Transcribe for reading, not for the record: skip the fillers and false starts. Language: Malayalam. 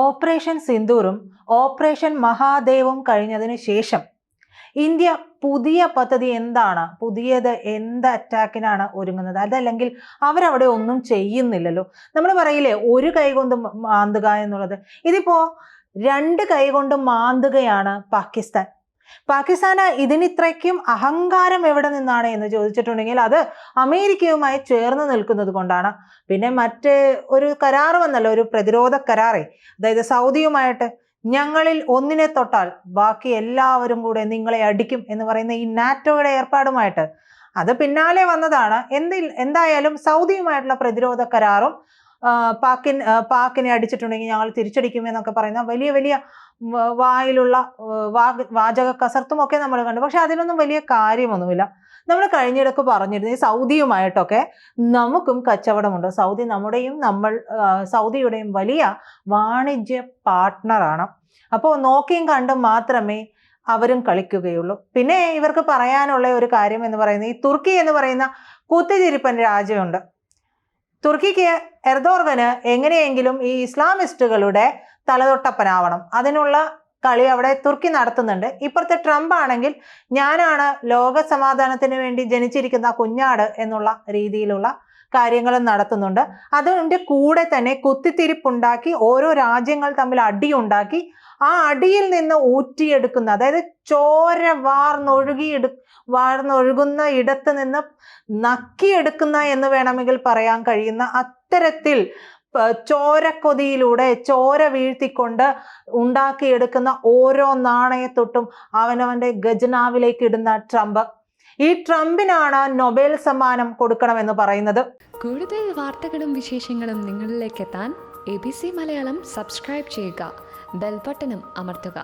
ഓപ്പറേഷൻ സിന്ദൂറും ഓപ്പറേഷൻ മഹാദേവും കഴിഞ്ഞതിന് ശേഷം ഇന്ത്യ പുതിയ പദ്ധതി എന്താണ്, പുതിയത് എന്ത് അറ്റാക്കിനാണ് ഒരുങ്ങുന്നത്? അതല്ലെങ്കിൽ അവരവിടെ ഒന്നും ചെയ്യുന്നില്ലല്ലോ. നമ്മൾ പറയില്ലേ ഒരു കൈ കൊണ്ട് മാന്തുക എന്നുള്ളത്. ഇതിപ്പോ രണ്ട് കൈ കൊണ്ട് മാന്തുകയാണ് പാകിസ്ഥാൻ. പാകിസ്ഥാന് ഇതിനിത്രയ്ക്കും അഹങ്കാരം എവിടെ നിന്നാണ് എന്ന് ചോദിച്ചിട്ടുണ്ടെങ്കിൽ അത് അമേരിക്കയുമായി ചേർന്ന് നിൽക്കുന്നത് കൊണ്ടാണ്. പിന്നെ മറ്റ് ഒരു കരാർ വന്നല്ലോ, ഒരു പ്രതിരോധ കരാറേ, അതായത് സൗദിയുമായിട്ട് ഞങ്ങളിൽ ഒന്നിനെ തൊട്ടാൽ ബാക്കി എല്ലാവരും കൂടെ നിങ്ങളെ അടിക്കും എന്ന് പറയുന്ന ഈ നാറ്റോയുടെ ഏർപ്പാടുമായിട്ട് അത് പിന്നാലെ വന്നതാണ്. എന്തായാലും സൗദിയുമായിട്ടുള്ള പ്രതിരോധ കരാറും പാക്കിനെ അടിച്ചിട്ടുണ്ടെങ്കിൽ ഞങ്ങൾ തിരിച്ചടിക്കും എന്നൊക്കെ പറയുന്ന വലിയ വലിയ വായിലുള്ള വാചക കസർത്തും ഒക്കെ നമ്മൾ കണ്ടു. പക്ഷെ അതിനൊന്നും വലിയ കാര്യമൊന്നുമില്ല. നമ്മൾ കഴിഞ്ഞിടക്ക് പറഞ്ഞിരുന്നു ഈ സൗദിയുമായിട്ടൊക്കെ നമുക്കും കച്ചവടമുണ്ട്. സൗദി നമ്മുടെയും സൗദിയുടെയും വലിയ വാണിജ്യ പാർട്ട്ണറാണ്. അപ്പോൾ നോക്കിയും കണ്ടും മാത്രമേ അവരും കളിക്കുകയുള്ളൂ. പിന്നെ ഇവർക്ക് പറയാനുള്ള ഒരു കാര്യം എന്ന് പറയുന്നത് ഈ തുർക്കി എന്ന് പറയുന്ന കുത്തിതിരിപ്പൻ രാജ്യമുണ്ട്. തുർക്കിക്ക് എർദോഗന് എങ്ങനെയെങ്കിലും ഈ ഇസ്ലാമിസ്റ്റുകളുടെ തലതൊട്ടപ്പനാവണം. അതിനുള്ള കളി അവിടെ തുർക്കി നടത്തുന്നുണ്ട്. ഇപ്പുറത്തെ ട്രംപ് ആണെങ്കിൽ ഞാനാണ് ലോക സമാധാനത്തിന് വേണ്ടി ജനിച്ചിരിക്കുന്ന കുഞ്ഞാട് എന്നുള്ള രീതിയിലുള്ള കാര്യങ്ങളും നടത്തുന്നുണ്ട്. അതിൻ്റെ കൂടെ തന്നെ കുത്തിത്തിരിപ്പുണ്ടാക്കി ഓരോ രാജ്യങ്ങൾ തമ്മിൽ അടിയുണ്ടാക്കി ആ അടിയിൽ നിന്ന് ഊറ്റിയെടുക്കുന്ന, അതായത് ചോര വാർന്നൊഴുകുന്ന ഇടത്ത് നിന്ന് നക്കിയെടുക്കുന്ന എന്ന് വേണമെങ്കിൽ പറയാൻ കഴിയുന്ന അത്തരത്തിൽ ചോരക്കൊതിയിലൂടെ ചോര വീഴ്ത്തിക്കൊണ്ട് ഉണ്ടാക്കിയെടുക്കുന്ന ഓരോ നാണയത്തൊട്ടും അവനവന്റെ ഖജനാവിലേക്ക് ഇടുന്ന ട്രംപ്. ഈ ട്രംപിനാണ് നൊബേൽ സമ്മാനം കൊടുക്കണമെന്ന് പറയുന്നത്. കൂടുതൽ വാർത്തകളും വിശേഷങ്ങളും നിങ്ങളിലേക്ക് എത്താൻ ABC മലയാളം സബ്സ്ക്രൈബ് ചെയ്യുക, ബെൽ ബട്ടണും അമർത്തുക.